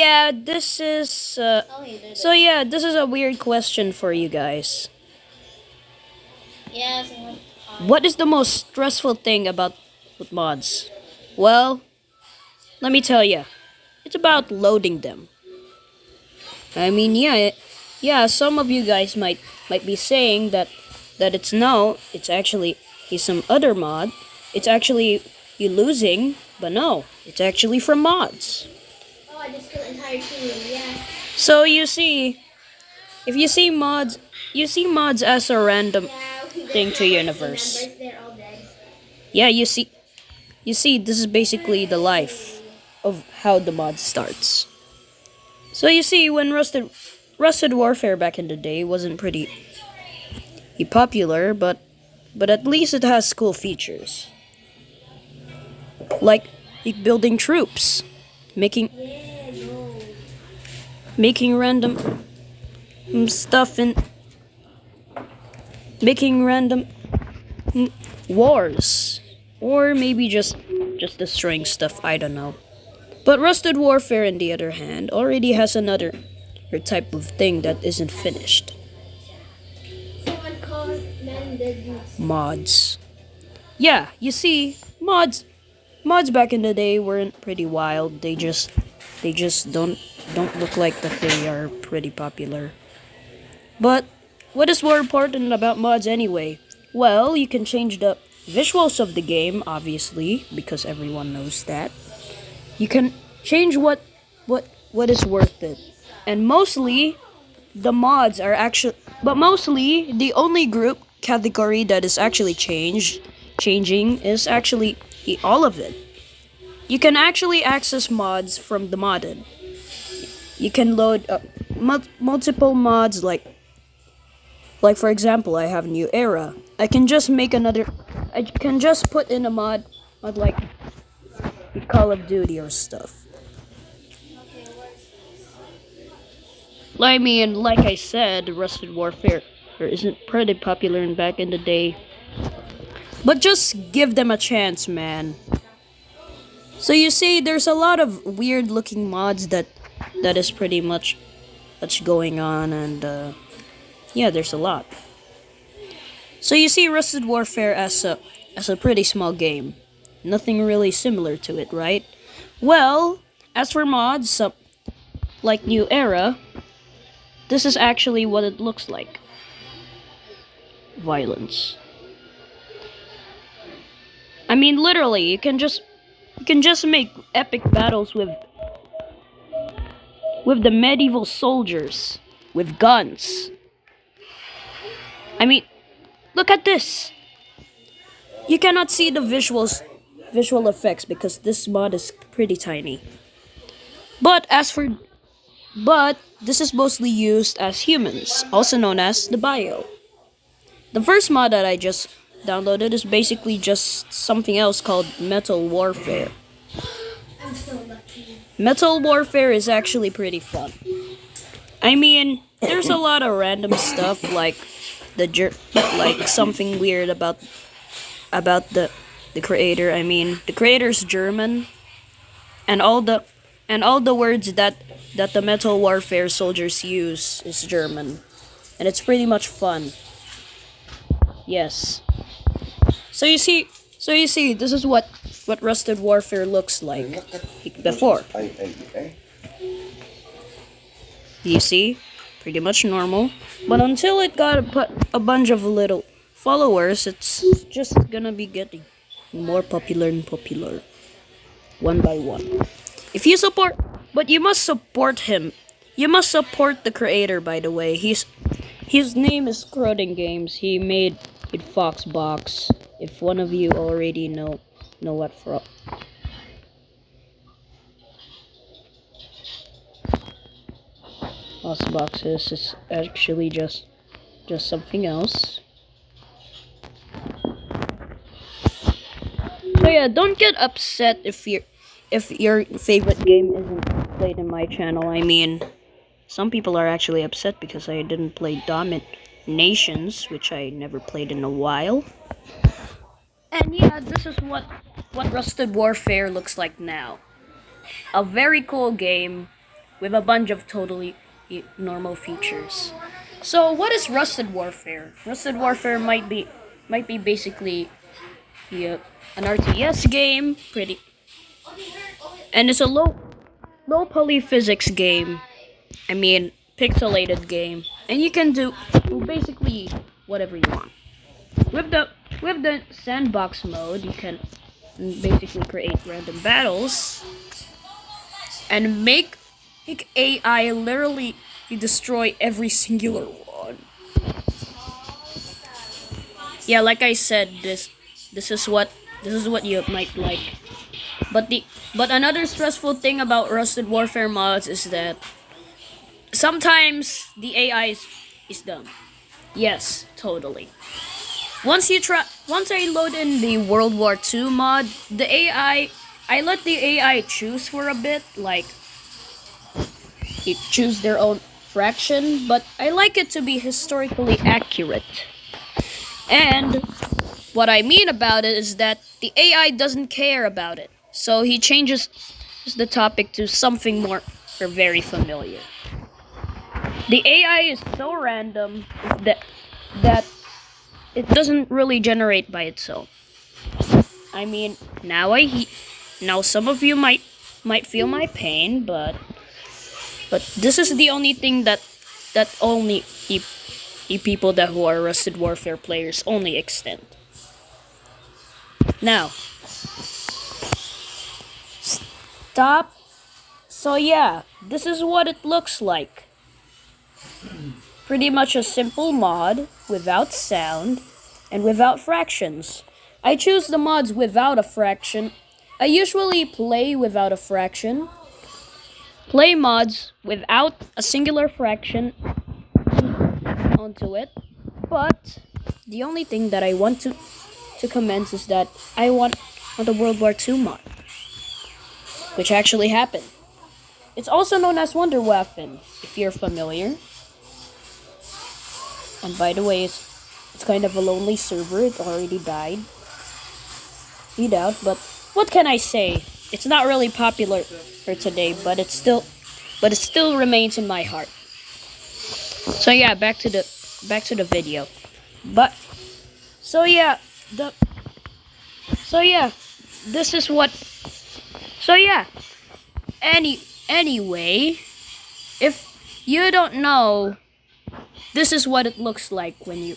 yeah, this is this is a weird question for you guys. Yes. What is the most stressful thing about with mods? Well, let me tell you. It's about loading them. I mean, yeah, some of you guys might be saying that it's actually he's some other mod. It's actually you losing, but no, it's actually from mods. Oh, I just killed entire team. Yeah. So you see, if you see mods, you see mods as a random Yeah. thing There's to no more team universe. members. They're all dead. Yeah, you see, this is basically the life of how the mod starts. So you see, when Rusted Warfare back in the day wasn't pretty popular, but at least it has cool features like building troops, making Yeah. No. making random stuff and making random wars, or maybe just destroying stuff. I don't know. But Rusted Warfare, on the other hand, already has another type of thing that isn't finished. Someone called men dead youths. Mods. Yeah, you see, mods back in the day weren't pretty wild. They just don't look like that they are pretty popular. But what is more important about mods anyway? Well, you can change the visuals of the game, obviously, because everyone knows that. You can change what is worth it. And mostly the mods are actually but mostly the only group category that is actually changing is actually all of it. You can actually access mods from the modded. You can load multiple mods like for example, I have New Era. I can just put in a mod like Call of Duty or stuff. I mean, like I said, Rusted Warfare isn't pretty popular in back in the day. But just give them a chance, man. So you see, there's a lot of weird looking mods that is pretty much that's going on, and yeah, there's a lot. So you see, Rusted Warfare as a pretty small game, nothing really similar to it, right? Well, as for mods, like New Era, this is actually what it looks like. Violence. I mean, literally, you can just make epic battles with the medieval soldiers with guns. I mean, look at this. You cannot see the visual effects because this mod is pretty tiny. But as for but this is mostly used as humans, also known as the bio. The first mod that I just downloaded is basically just something else called Metal Warfare. I'm so lucky. Metal Warfare is actually pretty fun. I mean, there's a lot of random stuff like like something weird about the creator. I mean, the creator's German, and all the words that the Metal Warfare soldiers use is German, and it's pretty much fun. Yes. So you see, this is what Rusted Warfare looks like before. You see, pretty much normal. But until it got a bunch of little followers, it's just gonna be getting more popular and popular, one by one. If you support, but you must support him. You must support the creator. By the way, his name is Croden Games. He made it Foxbox. If one of you already know what Foxbox is, it's actually just something else. So yeah, don't get upset if your favorite game isn't played in my channel. I mean, some people are actually upset because I didn't play Nations, which I never played in a while. And yeah, this is what Rusted Warfare looks like now. A very cool game with a bunch of totally normal features. So what is Rusted Warfare? Rusted Warfare might be basically an RTS game, pretty, and it's a low poly physics game. I mean, pixelated game, and you can do basically whatever you want. With the sandbox mode, you can basically create random battles and make AI literally destroy every singular one. Yeah, like I said, this is what you might like. But another stressful thing about Rusted Warfare mods is that sometimes the AI is dumb. Yes, totally. Once I load in the World War II mod, I let the AI choose for a bit, like it choose their own fraction, but I like it to be historically accurate. And what I mean about it is that the AI doesn't care about it. So he changes the topic to something more or very familiar. The AI is so random that it doesn't really generate by itself. I mean, now some of you might feel my pain, but this is the only thing that only people that who are Rusted Warfare players only extend. Now, stop. So yeah, this is what it looks like. Pretty much a simple mod without sound and without fractions. I choose the mods without a fraction. I usually play without a fraction. Play mods without a singular fraction onto it. But the only thing that I want to commend is that I want the World War II mod, which actually happened. It's also known as Wunderwaffen, if you're familiar. And by the way, it's kind of a lonely server. It already died. Out, but what can I say? It's not really popular for today, but it still remains in my heart. So yeah, back to the video. But so yeah, this is what. So yeah. Anyway, if you don't know, this is what it looks like when you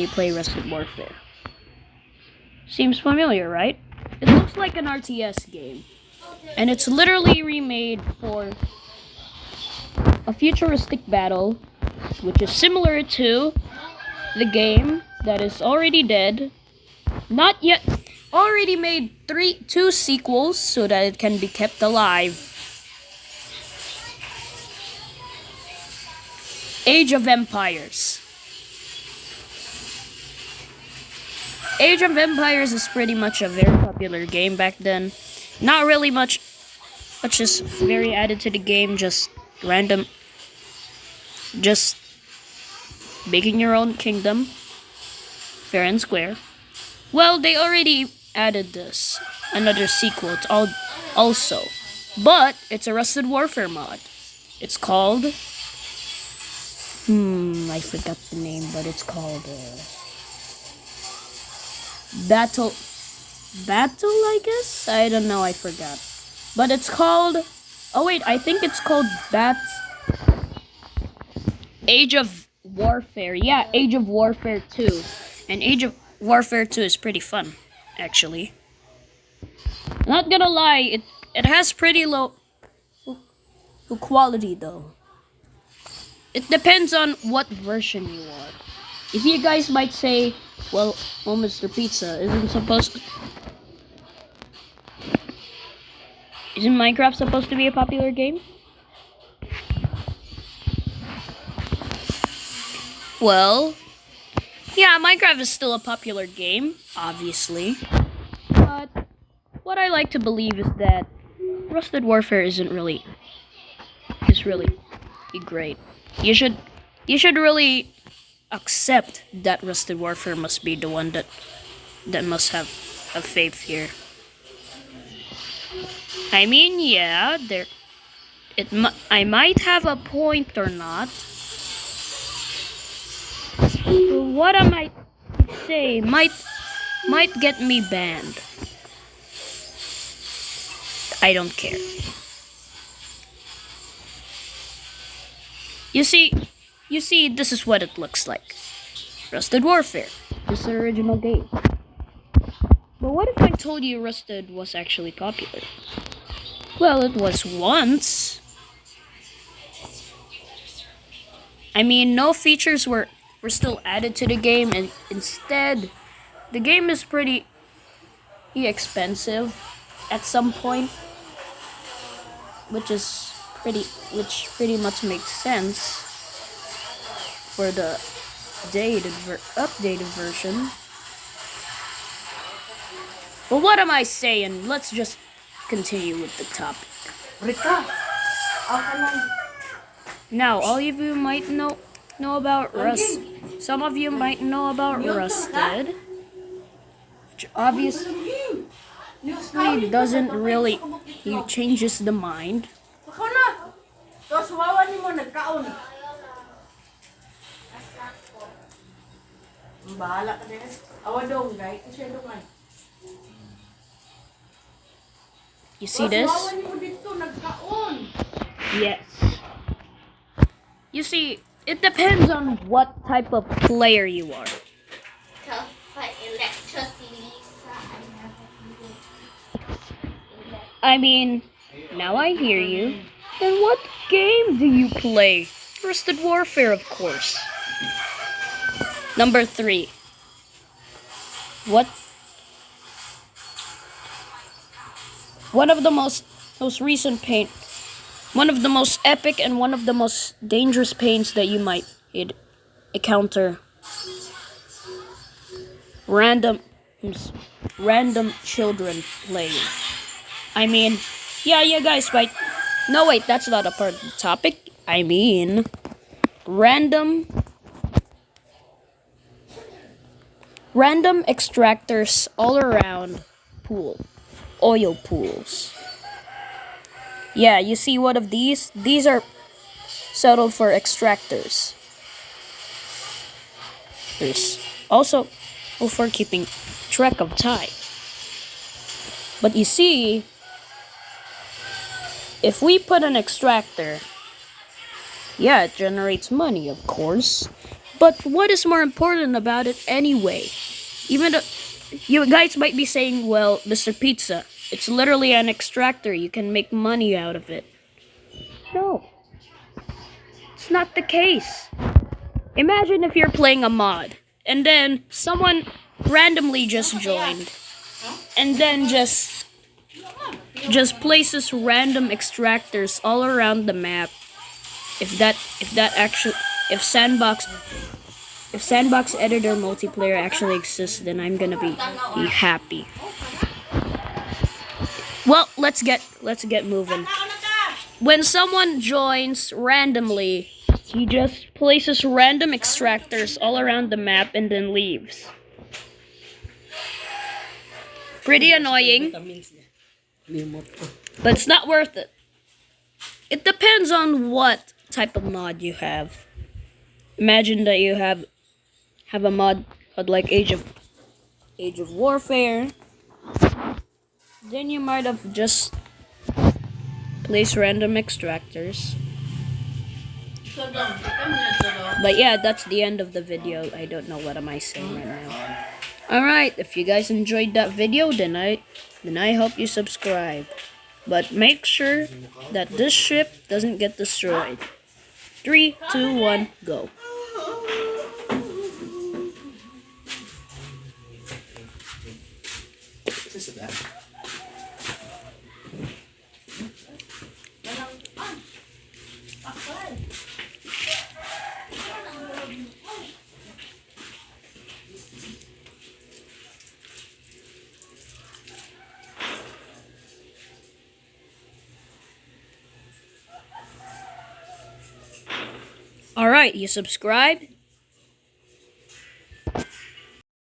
play Rusted Warfare. Seems familiar, right? It looks like an RTS game, and it's literally remade for a futuristic battle, which is similar to the game that is already dead. Not yet. Already made two sequels so that it can be kept alive. Age of Empires. Age of Empires is pretty much a very popular game back then. Not really much is very added to the game, just random, just making your own kingdom, fair and square. Well, they already added this, another sequel, it's also, but it's a Rusted Warfare mod. It's called, I forgot the name, but it's called, Battle, I guess? I don't know, I forgot. But it's called, I think it's called Age of Warfare. Yeah, Age of Warfare 2. And Age of Warfare 2 is pretty fun, actually. Not gonna lie, it has pretty low quality though. It depends on what version you are. If you guys might say, well, Mr. Pizza, isn't Minecraft supposed to be a popular game? Well, yeah, Minecraft is still a popular game, obviously. But what I like to believe is that Rusted Warfare is really great. You should really accept that Rusted Warfare must be the one that must have faith here. I mean, yeah, I might have a point or not. What I might say might get me banned. I don't care. You see, this is what it looks like. Rusted Warfare. This is the original game. But what if I told you Rusted was actually popular? Well, it was once. I mean, no features were still added to the game, and instead, the game is pretty expensive at some point, which pretty much makes sense for the updated version. But what am I saying? Let's just continue with the topic. Rika, ako lang. Now, all of you might know about Rust. Some of you might know about Rusted, which obviously doesn't really. He changes the mind. Ako na. Tapos wawa ni mo nagkaon. Bahala ka din. Awa dong, guys. Kasi dong ay. You see this? Wawa ni mo dito nagkaon. Yes. You see, it depends on what type of player you are. Tough fight electricity. I mean, now I hear you. Then what game do you play? Rusted Warfare, of course. Number 3. What? One of the most recent paint. One of the most epic and one of the most dangerous paints that you might encounter. Random children playing. I mean, yeah, you guys might. No, wait, that's not a part of the topic. I mean, random extractors all around oil pools. Yeah, you see one of these? These are settled for extractors. There's also for keeping track of time. But you see, if we put an extractor, yeah, it generates money, of course. But what is more important about it anyway? Even though you guys might be saying, well, Mr. Pizza, it's literally an extractor. You can make money out of it. No. It's not the case. Imagine if you're playing a mod, and then someone randomly just joined, and then just places random extractors all around the map. If Sandbox Editor multiplayer actually exists, then I'm gonna be happy. Well, let's get moving. When someone joins randomly, he just places random extractors all around the map and then leaves. Pretty annoying, but it's not worth it. It depends on what type of mod you have. Imagine that you have a mod like Age of Warfare. Then you might have just placed random extractors. But yeah, that's the end of the video. I don't know what am I saying right now. Alright, if you guys enjoyed that video, then I hope you subscribe. But make sure that this ship doesn't get destroyed. 3, 2, 1, go. Alright, you subscribed?